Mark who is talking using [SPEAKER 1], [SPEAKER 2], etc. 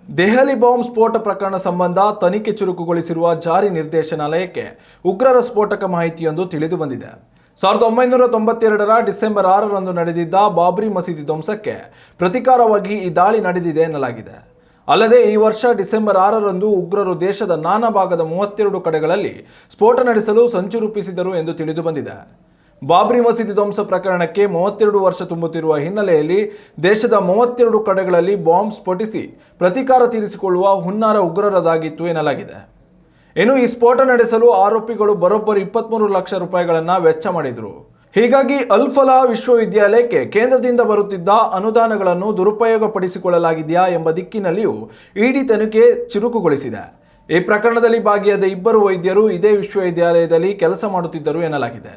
[SPEAKER 1] Delhi bomb ಸ್ಫೋಟ ಪ್ರಕರಣ ಸಂಬಂಧ ತನಿಖೆ ಚುರುಕುಗೊಳಿಸಿರುವ ಜಾರಿ ನಿರ್ದೇಶನಾಲಯಕ್ಕೆ ಉಗ್ರರ ಸ್ಫೋಟಕ ಮಾಹಿತಿಯೊಂದು ತಿಳಿದು ಬಂದಿದೆ. 1992ರ ಡಿಸೆಂಬರ್ 6ರಂದು ನಡೆದಿದ್ದ ಬಾಬ್ರಿ ಮಸೀದಿ ಧ್ವಂಸಕ್ಕೆ ಪ್ರತಿಕಾರವಾಗಿ ಈ ದಾಳಿ ನಡೆದಿದೆ ಎನ್ನಲಾಗಿದೆ. ಅಲ್ಲದೆ ಈ ವರ್ಷ ಡಿಸೆಂಬರ್ 6ರಂದು ಉಗ್ರರು ದೇಶದ ನಾನಾ ಭಾಗದ 32 ಕಡೆಗಳಲ್ಲಿ ಸ್ಫೋಟ ನಡೆಸಲು ಸಂಚು ರೂಪಿಸಿದರು ಎಂದು ತಿಳಿದು ಬಂದಿದೆ. ಬಾಬ್ರಿ ಮಸೀದಿ ಧ್ವಂಸ ಪ್ರಕರಣಕ್ಕೆ 32 ವರ್ಷ ತುಂಬುತ್ತಿರುವ ಹಿನ್ನೆಲೆಯಲ್ಲಿ ದೇಶದ 32 ಕಡೆಗಳಲ್ಲಿ ಬಾಂಬ್ ಸ್ಫೋಟಿಸಿ ಪ್ರತೀಕಾರ ತೀರಿಸಿಕೊಳ್ಳುವ ಹುನ್ನಾರ ಉಗ್ರರದಾಗಿತ್ತು ಎನ್ನಲಾಗಿದೆ. ಇನ್ನು ಈ ಸ್ಫೋಟ ನಡೆಸಲು ಆರೋಪಿಗಳು ಬರೋಬ್ಬರಿ 23 ಲಕ್ಷ ರೂಪಾಯಿಗಳನ್ನು ವೆಚ್ಚ ಮಾಡಿದರು. ಹೀಗಾಗಿ ಅಲ್ ಫಲಾಹ್ ವಿಶ್ವವಿದ್ಯಾಲಯಕ್ಕೆ ಕೇಂದ್ರದಿಂದ ಬರುತ್ತಿದ್ದ ಅನುದಾನಗಳನ್ನು ದುರುಪಯೋಗಪಡಿಸಿಕೊಳ್ಳಲಾಗಿದೆಯಾ ಎಂಬ ದಿಕ್ಕಿನಲ್ಲಿಯೂ ಇಡಿ ತನಿಖೆ ಚುರುಕುಗೊಳಿಸಿದೆ. ಈ ಪ್ರಕರಣದಲ್ಲಿ ಭಾಗಿಯಾದ 2 ವೈದ್ಯರು ಇದೇ ವಿಶ್ವವಿದ್ಯಾಲಯದಲ್ಲಿ ಕೆಲಸ ಮಾಡುತ್ತಿದ್ದರು ಎನ್ನಲಾಗಿದೆ.